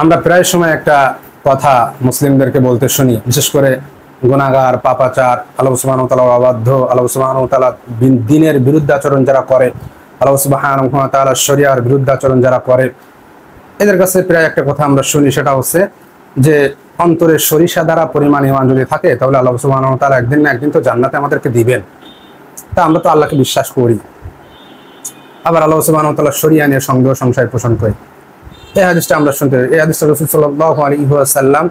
আমরা প্রায় সময় একটা কথা মুসলিমদেরকে বলতে শুনি, বিশেষ করে গুনাহগার, পাপাচার, আল্লাহ সুবহানাহু ওয়া তাআলার অবাধ্য, আল্লাহ সুবহানাহু ওয়া তাআলা দ্বীনের বিরুদ্ধাচরণ যারা করে, আল্লাহ সুবহানাহু ওয়া তাআলার শরিয়ার বিরুদ্ধাচরণ যারা করে, এদের কাছে প্রায় একটা কথা আমরা শুনি, সেটা হচ্ছে যে অন্তরে সরিষা দ্বারা পরিমাণ ঈমান যদি থাকে তাহলে আল্লাহ সুবহানাহু ওয়া তাআলা একদিন না একদিন তো জান্নাতে আমাদেরকে দিবেন। তা আমরা তো আল্লাহকে বিশ্বাস করি, আবার আল্লাহ সুবহানাহু ওয়া তাআলার শরিয়া নিয়ে সন্দেহ সংশয় পোষণ করি। এই হাদিসটা আমরা শুনতে, এই হাদিসটা রাসূল সাল্লাল্লাহু আলাইহি ওয়াসাল্লাম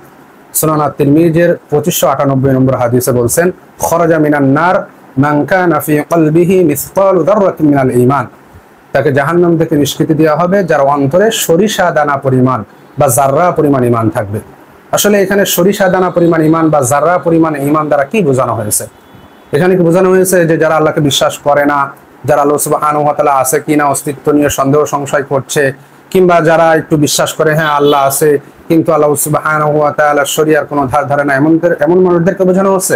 সুনান আত-তিরমিজির 2598 নম্বর হাদিসে বলছেন, খরাজা মিনান নার মান কানা ফি কলবিহি মিসকালু যাররাতিন মিনাল ঈমান। তাকে জাহান্নাম থেকে নিষ্কৃতি দেওয়া হবে যার অন্তরে সরিষা দানা পরিমাণ বা জাররা পরিমাণ ঈমান থাকবে। আসলে এখানে সরিষা দানা পরিমাণ ঈমান বা জাররা পরিমাণ ঈমান দ্বারা কি বোঝানো হয়েছে? এখানে কি বোঝানো হয়েছে যে যারা আল্লাহকে বিশ্বাস করে না, যারা আল্লাহ সুবহানাহু ওয়া তাআলা আছে কিনা অস্তিত্ব নিয়ে সন্দেহ সংশয় করছে, কিংবা যারা একটু বিশ্বাস করে হ্যাঁ আল্লাহ আছে কিন্তু আল্লাহ সুবহানাহু ওয়া তাআলার শরিয়ার কোনো ধার ধারে না, এমন মানুষদেরকে বোঝানো হচ্ছে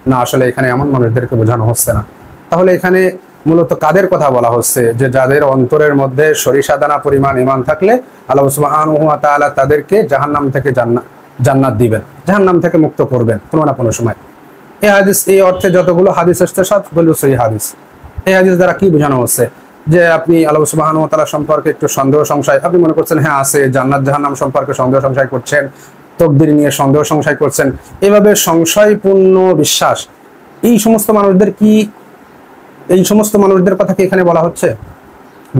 না? আসলে এখানে এমন মানুষদেরকে বোঝানো হচ্ছে না। তাহলে এখানে মূলত কাদের কথা বলা হচ্ছে? যে যাদের অন্তরের মধ্যে সরিষা দানা পরিমাণ ঈমান থাকলে আল্লাহ সুবহানাহু ওয়া তাআলা তাদেরকে জাহান্নাম থেকে জান্নাত দিবেন, জাহান্নাম থেকে মুক্ত করবেন কোনো না কোনো সময়। এই হাদিস, এই অর্থে যতগুলো হাদিস আসছে সবগুলো সহিহ হাদিস। এই হাদিস দ্বারা কি বোঝানো হচ্ছে? যে আপনি আল্লাহ সুবহানাহু ওয়া তাআলা সম্পর্কে একটু সন্দেহ সংশয়, আপনি মনে করছেন হ্যাঁ আছে, জান্নাত জাহান্নাম সম্পর্কে সন্দেহ সংশয় করছেন, তকদির নিয়ে সন্দেহ সংশয় করছেন, এভাবে সংশয়পূর্ণ বিশ্বাস, এই সমস্ত মানুষদের কথা কি এখানে বলা হচ্ছে?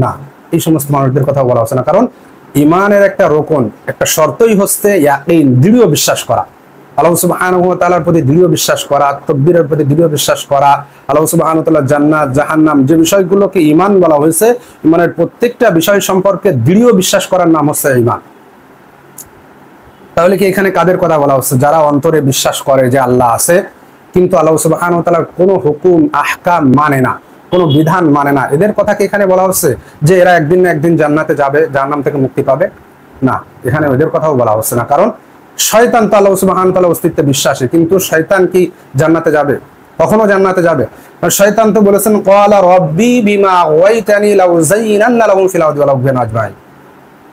না, এই সমস্ত মানুষদের কথা বলা হচ্ছে না। কারণ ঈমানের একটা রোকন, একটা শর্তই হচ্ছে ইয়াকিন, দৃঢ় বিশ্বাস করা, আল্লাহ সুবহানাহু ওয়া তাআলার প্রতি দৃঢ় বিশ্বাস করা, তাকদীরের প্রতি দৃঢ় বিশ্বাস করা, আল্লাহ সুবহানাহু ওয়া তাআলার জান্নাত জাহান্নাম যে বিষয়গুলোকে ঈমান বলা হয়েছে, ঈমানের প্রত্যেকটা বিষয় সম্পর্কে দৃঢ় বিশ্বাস করার নাম হচ্ছে ঈমান। তাহলে কি এখানে কাদের কথা বলা হচ্ছে? যারা অন্তরে বিশ্বাস করে যে আল্লাহ আছে কিন্তু আল্লাহ সুবহানাহু ওয়া তাআলার কোনো হুকুম আহকাম মানে না, কোনো বিধান মানে না, এদের কথা কি এখানে বলা হচ্ছে যে এরা একদিন না একদিন জান্নাতে যাবে, জাহান্নাম থেকে মুক্তি পাবে? না, এখানে ওদের কথাও বলা হচ্ছে না। কারণ শয়তান তো আল্লাহ সুবহানাহু ওয়া তাআলার অস্তিত্বে বিশ্বাসী, কিন্তু শয়তান কি জান্নাতে যাবে? কখনো জান্নাতে যাবে? শয়তান তো বলেছেন ক্বালা রাব্বি বিমা আগাওয়াইতানি লাউযায়িনান্না লাহুম ফিল আরদি ওয়া লাউযিনা আজমাইন।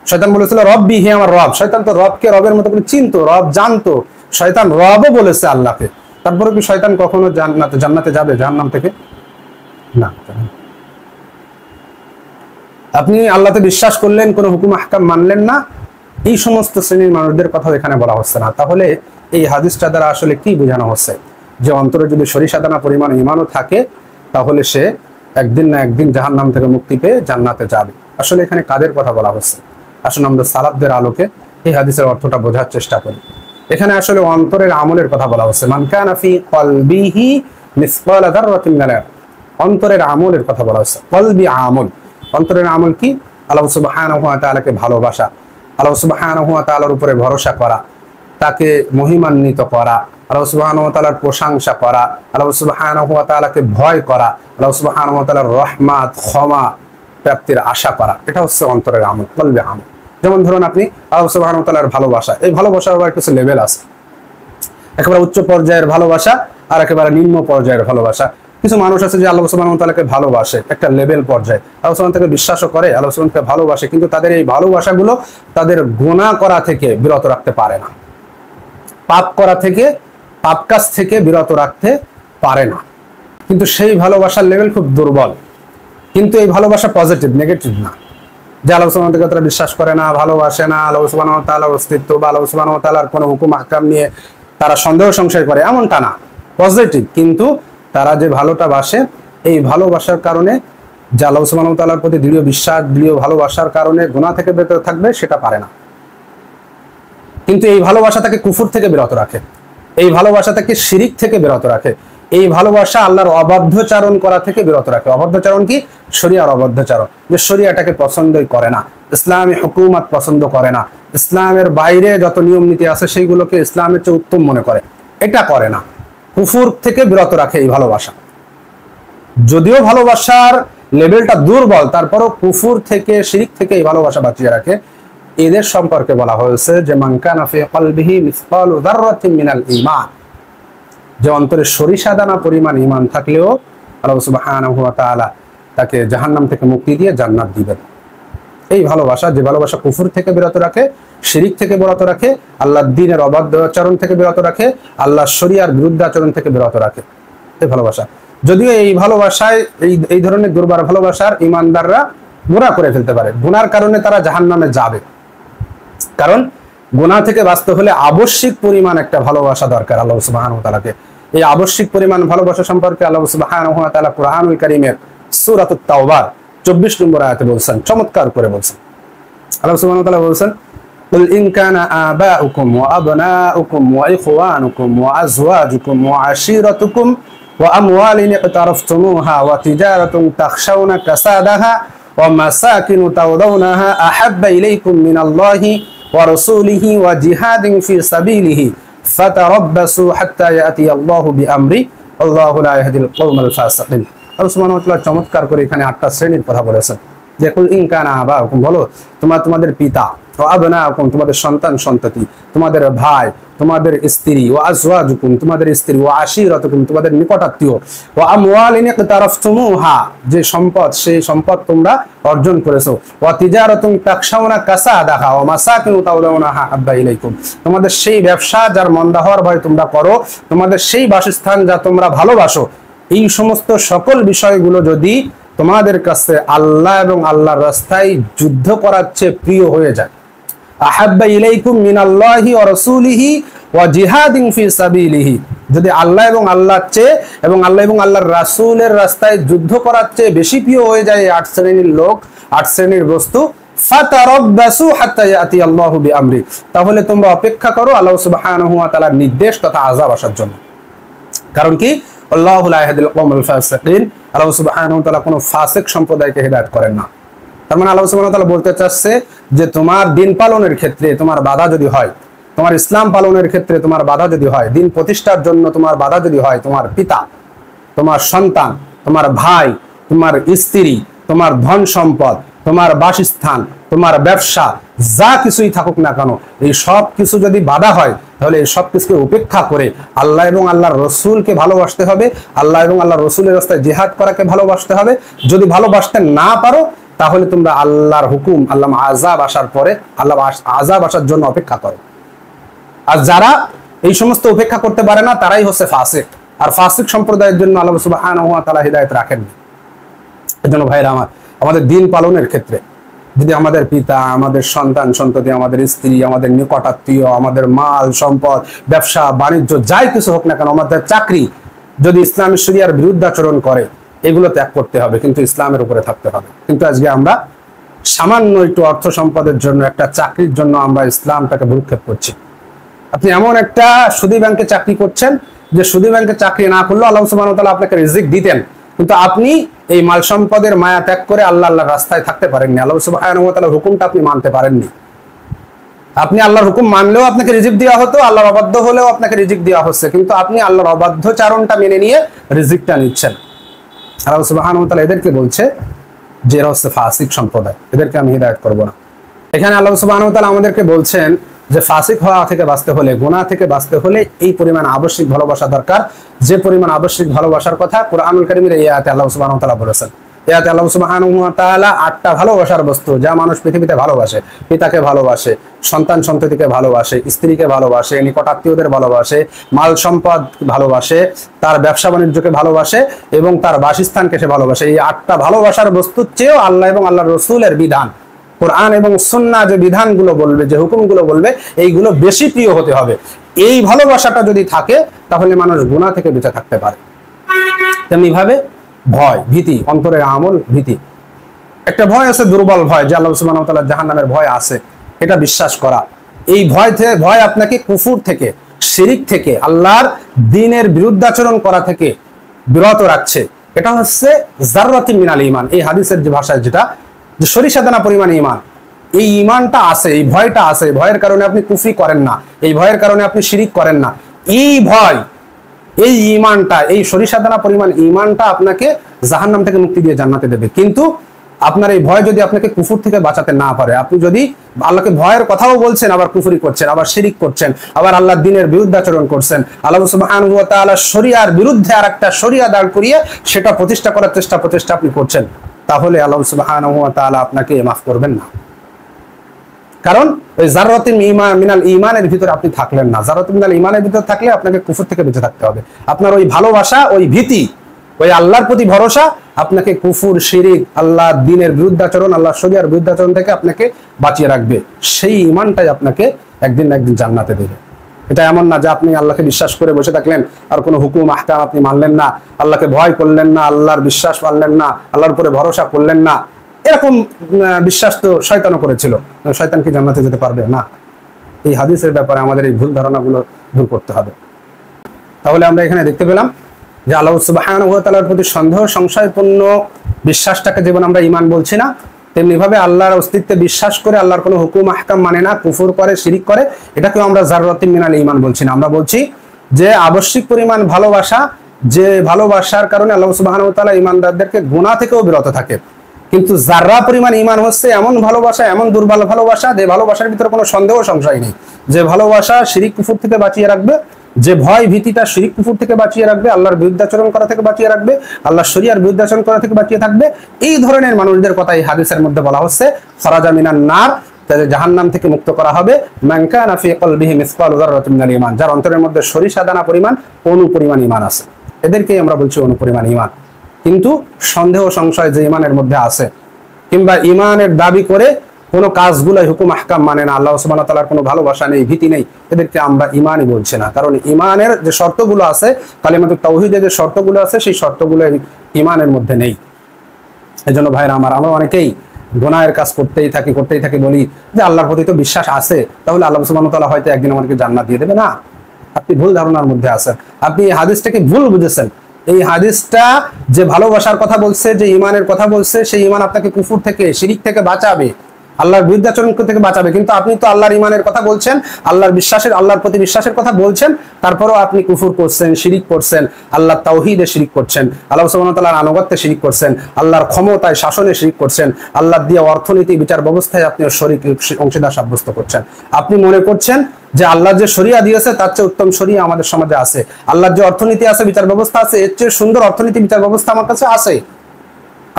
শয়তান বলেছিল রব্বি, হে আমার রব। শয়তান তো রবকে রবের মতো করে চিনতো, রব জানতো। শয়তান রবও বলেছে আল্লাহকে, তারপরে কি শয়তান কখনো জান্নাতে যাবে জাহান্নাম থেকে? না। আপনি আল্লাহতে বিশ্বাস করলেন, কোনো হুকুম আহকাম মানলেন না, এই সমস্ত শ্রেণীর মানুষদের কথা এখানে বলা হচ্ছে না। তাহলে এই হাদিসটা দ্বারা আসলে কি বোঝানো হচ্ছে? যে অন্তরে যদি সরিষা দানা পরিমাণ ঈমানও থাকে তাহলে সে একদিন না একদিন জাহান্নাম থেকে মুক্তি পেয়ে জান্নাতে যাবে। আসলে এখানে কাদের কথা বলা হচ্ছে? আসলে আমরা সালাফদের আলোকে এই হাদিসের অর্থটা বোঝার চেষ্টা করি। এখানে আসলে অন্তরের আমলের কথা বলা হচ্ছে, মান কানা ফি কলবিহি মিসকালা যাররাতিন মিনাল ঈমান। অন্তরের আমলের কথা বলা হচ্ছে। কলবি আমল, অন্তরের আমল কি? আল্লাহ সুবহানাহু ওয়া তাআলাকে ভালোবাসা, আল্লাহ সুবহানাহু ওয়া তাআলার উপরে ভরসা করা, তাকে মহিমান্বিত করা, আল্লাহ সুবহানাহু ওয়া তাআলার প্রশংসা করা, আল্লাহ সুবহানাহু ওয়া তাআলাকে ভয় করা, আল্লাহ সুবহানাহু ওয়া তাআলার রহমত ক্ষমা প্রাপ্তির আশা করা, এটা হচ্ছে অন্তরের আমল, কলবি আমল। যেমন ধরুন আপনি আল্লাহ সুবহানাহু ওয়া তাআলার ভালোবাসা, এই ভালোবাসার আবার কিছু লেভেল আছে, একেবারে উচ্চ পর্যায়ের ভালোবাসা আর একেবারে নিম্ন পর্যায়ের ভালোবাসা। কিছু মানুষ আছে যে আল্লাহ সুবহানাহু ওয়া তাআলাকে ভালোবাসে একটা লেভেল পর্যায়ে, আল্লাহ সুবহানাহু ওয়া তাআলাকে বিশ্বাসও করে, আল্লাহ সুবহানাহু ওয়া তাআলাকে ভালোবাসে, কিন্তু তাদের এই ভালোবাসাগুলো তাদের গুনাহ করা থেকে বিরত রাখতে পারে না, পাপ করা থেকে, পাপ কাজ থেকে বিরত রাখতে পারে না। কিন্তু সেই ভালোবাসার লেভেল খুব দুর্বল। কিন্তু এই ভালোবাসা পজিটিভ, নেগেটিভ না। যে আল্লাহ সুবহানাহু ওয়া তাআলাকে তারা বিশ্বাস করে না, ভালোবাসে না, আল্লাহ সুবহানাহু ওয়া তাআলার অস্তিত্ব বা আল্লাহ সুবহানাহু ওয়া তাআলার কোনো হুকুম আহকাম নিয়ে তারা সন্দেহ সংশয় করে, এমনটা না, পজিটিভ। কিন্তু তারা যে ভালোটা বাসে, এই ভালোবাসার কারণে যে আল্লাহ সুবহানাহু ওয়া তাআলার প্রতি দৃঢ় বিশ্বাস, দৃঢ় ভালোবাসার কারণে গুনাহ থেকে বিরত থাকবে, সেটা পারে না। কিন্তু এই ভালোবাসা তাকে কুফর থেকে বিরত রাখে, এই ভালোবাসা তাকে শিরিক থেকে বিরত রাখে, এই ভালোবাসা আল্লাহর অবাধ্যচারণ করা থেকে বিরত রাখে। অবাধ্যচারণ কি? শরিয়ার অবাধ্যচারণ, যে শরিয়াটাকে পছন্দই করে না, ইসলামী হুকুমত পছন্দ করে না, ইসলামের বাইরে যত নিয়ম নীতি আছে সেইগুলোকে ইসলামের চেয়ে উত্তম মনে করে, এটা করে না। কুফর থেকে বিরত রাখে এই ভালোবাসা। যদিও ভালোবাসার লেভেলটা দুর্বল, তারপরও কুফর থেকে, শিরিক থেকে এই ভালোবাসা বাঁচিয়ে রাখে। এদের সম্পর্কে বলা হয়েছে যে মান কানা ফি কলবিহি মিসকালু যাররাতিন মিনাল ঈমান, যে অন্তরে সরিষা দানা পরিমাণ ঈমান থাকলেও আল্লাহ সুবহানাহু ওয়া তাআলা তাকে জাহান্নাম থেকে মুক্তি দিয়ে জান্নাত দিবেন। এই ভালোবাসা, যে ভালোবাসা কুফর থেকে বিরত রাখে, শিরিক থেকে বিরত রাখে, আল্লাহর দ্বীনের অবাধ্য আচরণ থেকে বিরত রাখে, আল্লাহর শরিয়ার বিরুদ্ধে আচরণ থেকে বিরত রাখে, এই ভালোবাসা। যদিও এই ভালোবাসায় এই ধরনের দুর্বার ভালোবাসার ইমানদাররা গুনাহ করে ফেলতে পারে, গুনার কারণে তারা জাহান্নামে যাবে। কারণ গুনাহ থেকে বাঁচতে হলে আবশ্যিক পরিমাণ একটা ভালোবাসা দরকার আল্লাহ সুবহানাহু ওয়া তাআলাকে। এই আবশ্যিক পরিমাণ ভালোবাসা সম্পর্কে আল্লাহ সুবহানাহু ওয়া তাআলা কুরআনুল কারীমের সূরাতুত তাওবার 24 নম্বর আয়াতে বলছেন, চমৎকার করে বলছেন। আল্লাহ সুবহানাহু ওয়া তাআলা বলছেন, কুল ইন কানা আবাউকুম ওয়া আবনাউকুম ওয়া ইখওয়ানুকুম ওয়া আজওয়াজুকুম ওয়া আশীরাতুকুম ওয়া আমওয়ালিন ইকতারাফতুমুহা ওয়া তিজারাতুন তাখশাউনা কাসাদাহা ওয়া মাসাকিনু তাওদাউনাহা আহাব্বা ইলাইকুম মিনাল্লাহি ওয়া রাসূলিহি ওয়া জিহাদিন ফি সাবিলিহি ফাতারাব্বাসু হাত্তা ইয়াতিয়াল্লাহু বিআমরি আল্লাহু লা ইয়াহদিল কওমাল ফাসিকিন। আল্লাহ সুবহানাহু ওয়া তাআলা চমৎকার করে এখানে 8টা শ্রেণীর কথা বলেছেন। যে কুল ইন কানা আবাউকুম, বলো তোমাদের পিতা, ও আবনাউকুম তোমাদের সন্তান সন্ততি, তোমাদের ভাই, তোমাদের স্ত্রী, ও আজওয়াজুকুম তোমাদের স্ত্রী, ও আশীরাতুকুম তোমাদের নিকটাত্মীয়, ও আমওয়ালিন ইকতারাফতুমুহা যে সম্পদ, সেই সম্পদ তোমরা অর্জন করেছো, ও তিজারাতুন তাখশাউনা কাসাদাহা ওয়া মাসাকিনু তাওদাউনাহা হাব্বা ইলাইকুম তোমাদের সেই ব্যবসা যার মন্দা হওয়ার ভয় তোমরা করো, তোমাদের সেই বাসস্থান যা তোমরা ভালোবাসো, এই সমস্ত সকল বিষয়গুলো যদি তোমাদের কাছে আল্লাহ এবং আল্লাহর রাস্তায় যুদ্ধ করার চেয়ে প্রিয় হয়ে যায়, আহাব্বা ইলাইকুম মিনাল্লাহি ওয়া রাসূলিহি ওয়া জিহাদিন ফি সাবিলিহি, যদি আল্লাহ এবং আল্লাহর চেয়ে এবং আল্লাহ এবং আল্লাহর রাসূলের রাস্তায় যুদ্ধ করার চেয়ে বেশি প্রিয় হয়ে যায় 8 শ্রেণীর লোক, 8 শ্রেণীর বস্তু, ফাতারাব্বাসু হাত্তা ইয়াতিয়াল্লাহু বিআমরি তাহলে তোমরা অপেক্ষা করো আল্লাহ সুবহানাহু ওয়া তাআলার নির্দেশ তথা আযাব আসার জন্য। কারণ কি, আল্লাহু লা ইয়াহদিল কওমাল ফাসিকিন, আল্লাহ সুবহানাহু ওয়া তাআলা কোনো ফাসিক সম্প্রদায়কে হিদায়াত করেন না। তার মানে আল্লাহ সুবহানাহু ওয়া তাআলা বলতে চাচ্ছে যে তোমার দিন পালনের ক্ষেত্রে তোমার বাধা যদি হয়, তোমার ইসলাম পালনের ক্ষেত্রে তোমার বাধা যদি হয়, দিন প্রতিষ্ঠার জন্য তোমার বাধা যদি হয়, তোমার পিতা, তোমার সন্তান, তোমার ভাই, তোমার স্ত্রী, তোমার ধন সম্পদ, তোমার বাসস্থান, তোমার ব্যবসা, যা কিছুই থাকুক না কেন, এই সব কিছু যদি বাধা হয়, তাহলে এই সব কিছুকে উপেক্ষা করে আল্লাহ এবং আল্লাহর রসুলকে ভালোবাসতে হবে, আল্লাহ এবং আল্লাহর রসুলের রাস্তায় জিহাদ করাকে ভালোবাসতে হবে। যদি ভালোবাসতে না পারো, তাহলে তোমরা আল্লাহর হুকুম, আল্লাহ আযাব আসার পরে আল্লাহ আযাব আসার জন্য অপেক্ষা করো। আর যারা এই সমস্ত উপেক্ষা করতে পারে না, তারাই হচ্ছে ফাসিক। আর ফাসিক সম্প্রদায়ের জন্য আল্লাহ সুবহানাহু ওয়া তাআলা হিদায়াত রাখেননি। এজন্য ভাইরা আমার, আমাদের দিন পালনের ক্ষেত্রে যদি আমাদের পিতা, আমাদের সন্তান সন্ততি, আমাদের স্ত্রী, আমাদের নিকটাত্মীয়, আমাদের মাল সম্পদ, ব্যবসা বাণিজ্য, যাই কিছু হোক না কেন, আমাদের চাকরি যদি ইসলামী শরিয়ার বিরুদ্ধে আচরণ করে, এগুলো ত্যাগ করতে হবে, কিন্তু ইসলামের উপরে থাকতে হবে। কিন্তু আজকে আমরা সামান্য একটু অর্থ সম্পদের জন্য, একটা চাকরির জন্য আমরা ইসলামটাকে ভ্রুক্ষেপ করছি। আপনি এমন একটা সুদী ব্যাংকে চাকরি করছেন যে সুদী ব্যাংকে চাকরি না করলেও আল্লাহ সুবহানাহু ওয়া তাআলা আপনাকে রিজিক দিতেন, কিন্তু আপনি এই মাল সম্পদের মায়া ত্যাগ করে আল্লাহর রাস্তায় থাকতে পারেননি, আল্লাহ সুবহানাহু ওয়া তাআলার হুকুমটা আপনি মানতে পারেননি। আপনি আল্লাহর হুকুম মানলেও আপনাকে রিজিক দেওয়া হতো, আল্লাহর অবাধ্য হলেও আপনাকে রিজিক দেওয়া হচ্ছে, কিন্তু আপনি আল্লাহর অবাধ্যচারণটা মেনে নিয়ে রিজিকটা নিচ্ছেন। আল্লাহ সুবহানাহু ওয়া তাআলা এদেরকে বলছে যে এরা হচ্ছে ফাসিক সম্প্রদায়, এদেরকে আমি হিদায়াত করব না। এখানে আল্লাহ সুবহানাহু ওয়া তাআলা আমাদেরকে বলছেন যে ফাসিক হওয়া থেকে বাঁচতে হলে, গুনাহ থেকে বাঁচতে হলে এই পরিমাণ আবশ্যিক ভালোবাসা দরকার, যে পরিমাণ আবশ্যিক ভালোবাসার কথা কুরআনুল কারীমের এই আয়াতে আল্লাহ সুবহানাহু ওয়া তাআলা বলেছেন। এই আয়াতে আল্লাহ সুবহানাহু ওয়া তাআলা 8টা ভালোবাসার বস্তু যা মানুষ পৃথিবীতে ভালোবাসে, পিতাকে ভালোবাসে, সন্তান সন্ততিকে ভালোবাসে, স্ত্রীকে ভালোবাসে, নিকটাত্মীয়দের ভালোবাসে, মাল সম্পদ ভালোবাসে, তার ব্যবসা বাণিজ্যকে ভালোবাসে এবং তার বাসস্থানকে সে ভালোবাসে। এই 8টা ভালোবাসার বস্তুর চেয়েও আল্লাহ এবং আল্লাহর রাসূলের বিধান, কোরআন এবং সুন্নাহ যে বিধানগুলো বলবে, যে হুকুমগুলো বলবে, এইগুলো বেশি প্রিয় হতে হবে। এই ভালোবাসাটা যদি থাকে, তাহলে মানুষ গুনাহ থেকে বেঁচে থাকতে পারে। তেমনি ভাবে ভয়, ভীতি, অন্তরের আমল, ভীতি, একটা ভয় আছে, দুর্বল ভয়, যে আল্লাহ সুবহানাহু ওয়া তাআলা জাহান্নামের ভয় আছে, এটা বিশ্বাস করা। এই ভয় আপনাকে কুফর থেকে, শিরিক থেকে, আল্লাহর দ্বীনের বিরুদ্ধাচরণ করা থেকে বিরত রাখছে। এটা হচ্ছে যাররাতিন মিনাল ঈমান। এই হাদিসের যে ভাষায় যেটা, যে সরিষা দানা পরিমাণ ঈমান, এই ঈমানটা আছে, এই ভয়টা আছে। এই ভয়ের কারণে আপনি কুফরি করেন না, এই ভয়ের কারণে আপনি শিরিক করেন না। এই ভয়, এই ঈমানটা, এই সরিষা দানা পরিমাণ ঈমানটা আপনাকে জাহান্নাম থেকে মুক্তি দিয়ে জান্নাতে দেবে। কিন্তু আপনার এই ভয় যদি আপনাকে কুফর থেকে বাঁচাতে না পারে, আপনি যদি আল্লাহকে ভয়ের কথাও বলছেন, আবার কুফরি করছেন, আবার শিরিক করছেন, আবার আল্লাহর দ্বীনের বিরুদ্ধাচরণ করছেন, আল্লাহ সুবহানাহু ওয়া তাআলার শরিয়ার বিরুদ্ধে আরেকটা শরিয়া দাঁড় করিয়ে সেটা প্রতিষ্ঠা করার চেষ্টা আপনি করছেন, তাহলে আল্লাহ সুবহানাহু ওয়া তাআলা আপনাকে মাফ করবেন না। কারণ ওই জাররাতুল ঈমান মিনাল ঈমানের ভিতরে আপনি থাকলেন না। জাররাতুল মিনাল ঈমানের ভিতরে থাকলে আপনাকে কুফর থেকে বেঁচে থাকতে হবে। আপনার ওই ভালোবাসা, ওই ভীতি, ওই আল্লাহর প্রতি ভরসা আপনাকে কুফর, শিরিক, আল্লাহর দ্বীনের বিরুদ্ধাচরণ, আল্লাহর শরিয়ার বিরুদ্ধাচরণ থেকে আপনাকে বাঁচিয়ে রাখবে। সেই ঈমানটাই আপনাকে একদিন না একদিন জান্নাতে দেবে। এটা এমন না যে আপনি আল্লাহকে বিশ্বাস করে বসে থাকলেন আর কোনো হুকুম আহকাম আপনি মানলেন না, আল্লাহকে ভয় করলেন না, আল্লাহর বিশ্বাস মানলেন না, আল্লাহর উপরে ভরসা করলেন না। এরকম বিশ্বাস তো শয়তানও করেছিল। শয়তান কি জান্নাতে যেতে পারবে না? এই হাদিসের ব্যাপারে আমাদের এই ভুল ধারণাগুলো দূর করতে হবে। তাহলে আমরা এখানে দেখতে পেলাম যে আল্লাহ সুবহানাহু ওয়া তাআলার প্রতি সন্দেহ সংশয়পূর্ণ বিশ্বাসটাকে যেমন আমরা ঈমান বলছি না, তেমনি ভাবে আল্লাহর অস্তিত্বে বিশ্বাস করে আল্লাহর কোনো হুকুম আহকাম মানে না, কুফর করে, শিরিক করে, এটাকেও আমরা জাররাতুল মিনাল ঈমান বলছি না। আমরা বলছি যে আবশ্যিক পরিমাণ ভালোবাসা, যে ভালোবাসার কারণে আল্লাহ সুবহানাহু ওয়া তাআলা ঈমানদারদেরকে গুনাহ থেকেও বিরত থাকে। কিন্তু যারা পরিমাণ ঈমান হচ্ছে এমন ভালোবাসা, এমন দুর্বল ভালোবাসা, যে ভালোবাসার ভিতরে কোনো সন্দেহ সংশয় নেই, যে ভালোবাসা শিরিক কুফর থেকে বাঁচিয়ে রাখবে, যে ভয় ভীতিটা শিরিক কুফর থেকে বাঁচিয়ে রাখবে, আল্লাহর বিরুদ্ধাচরণ করা থেকে বাঁচিয়ে রাখবে, আল্লাহর শরিয়ার বিরুদ্ধাচরণ করা থেকে বাঁচিয়ে থাকবে, এই ধরনের মানুষদের কথা এই হাদিসের মধ্যে বলা হচ্ছে। খরাজা মিনান নার, তাদের জাহান্নাম থেকে মুক্ত করা হবে। মান কানা ফি কলবিহি মিসকালু যাররাতিন মিনাল ঈমান, যার অন্তরের মধ্যে সরিষা দানা পরিমাণ অনুপরিমাণ ঈমান আছে, এদেরকেই আমরা বলছি অনুপরিমাণ ঈমান। কিন্তু সন্দেহ সংশয় যে ঈমানের মধ্যে আছে, কিংবা ঈমানের দাবি করে কোনো কাজগুলো হুকুম আহকাম মানে না, আল্লাহ সুবহানাহু ওয়া তাআলার কোনো ভালোবাসা নেই, ভীতি নেই, এদেরকে আমরা ঈমানই বলছি না। কারণ ঈমানের যে শর্তগুলো আছে, কালিমাতুত তাওহীদের যে শর্তগুলো আছে, সেই শর্তগুলো ঈমানের মধ্যে নেই। এজন্য ভাইরা আমার, আমরা অনেকেই গুনাহের কাজ করতেই থাকি, বলি যে আল্লাহর প্রতি তো বিশ্বাস আছে, তাহলে আল্লাহ সুবহানাহু ওয়া তাআলা হয়তো একদিন আমাদেরকে জান্নাত দিয়ে দেবে। না, আপনি ভুল ধারণার মধ্যে আছেন, আপনি এই হাদিসটাকে ভুল বুঝেছেন। এই হাদিসটা যে ভালোবাসার কথা বলছে, যে ঈমানের কথা বলছে, সেই ঈমান আপনাকে কুফর থেকে, শিরিক থেকে বাঁচাবে, আল্লাহর বিরুদ্ধাচরণ থেকে বাঁচাবে। কিন্তু আপনি তো আল্লাহর ঈমানের কথা বলছেন, আল্লাহর বিশ্বাসের, আল্লাহর প্রতি বিশ্বাসের কথা বলছেন, তারপরেও আপনি কুফর করছেন, শিরিক করছেন, আল্লাহর তাওহীদে শিরিক করছেন, আল্লাহ সুবহানাহু ওয়া তাআলার আনুগত্যে শিরিক করছেন, আল্লাহর ক্ষমতায় শাসনে শিরিক করছেন, আল্লাহর দিয়ে অর্থনীতি বিচার ব্যবস্থায় আপনি শরীক অংশীদার সাব্যস্ত করছেন। আপনি মনে করছেন যে আল্লাহ যে শরিয়া দিয়েছে তার চেয়ে উত্তম শরিয়া আমাদের সমাজে আছে, আল্লাহর যে অর্থনীতি আছে, বিচার ব্যবস্থা আছে, এর চেয়ে সুন্দর অর্থনীতি বিচার ব্যবস্থা আমার কাছে আছে।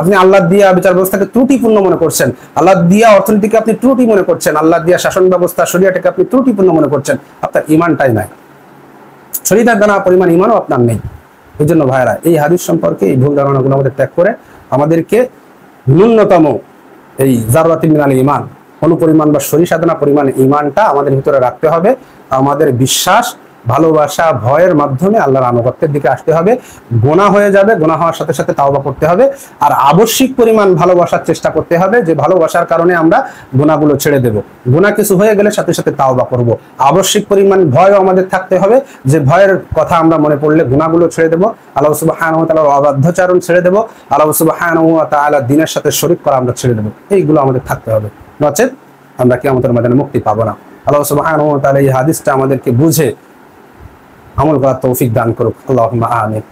আপনি আল্লাহ দিয়া বিচার ব্যবস্থাকে ত্রুটিপূর্ণ মনে করছেন, আল্লাহ দিয়া অর্থনীতিকে আপনি ত্রুটি মনে করছেন, আল্লাহ দিয়া শাসন ব্যবস্থা শরিয়াটাকে আপনি ত্রুটিপূর্ণ মনে করছেন। আপনার ঈমানটাই নাই, শরীয়তের দানা পরিমাণ ঈমানও আপনার নেই। এই জন্য ভাইরা, এই হাদিস সম্পর্কে এই ভুল ধারণাগুলো আমাদের ত্যাগ করে আমাদেরকে ন্যূনতম এই জাররাতুল মিনাল ঈমান, অনুপরিমাণ বা সরিষা দানা পরিমাণ ঈমানটা আমাদের ভিতরে রাখতে হবে। আমাদের বিশ্বাস, ভালোবাসা, ভয়ের মাধ্যমে আল্লাহর আনুগত্যের দিকে আসতে হবে। গুনাহ হয়ে যাবে, গুনাহ হওয়ার সাথে সাথে তাওবা করতে হবে। আর আবশ্যিক পরিমাণ ভালোবাসার চেষ্টা করতে হবে, যে ভালোবাসার কারণে আমরা গুনাহগুলো ছেড়ে দেব। গুনাহ কিছু হয়ে গেলে সাথে সাথে তাওবা করব। আবশ্যিক পরিমাণ ভয়ও আমাদের থাকতে হবে, যে ভয়ের কথা আমরা মনে পড়লে গুনাহগুলো ছেড়ে দেব, আল্লাহ সুবহানাহু ওয়া তাআলার অবাধ্যচারণ ছেড়ে দেব, আল্লাহ সুবহানাহু ওয়া তাআলার দ্বীনের সাথে শরীক করা আমরা ছেড়ে দেব। এইগুলো আমাদের থাকতে হবে, নচেত আমরা কিয়ামতের ময়দানে মুক্তি পাবো না। আল্লাহ সুবহানাহু ওয়া তাআলা এই হাদিসটা আমাদেরকে বুঝে আমল করার তৌফিক দান করুক। আল্লাহুম্মা আমিন।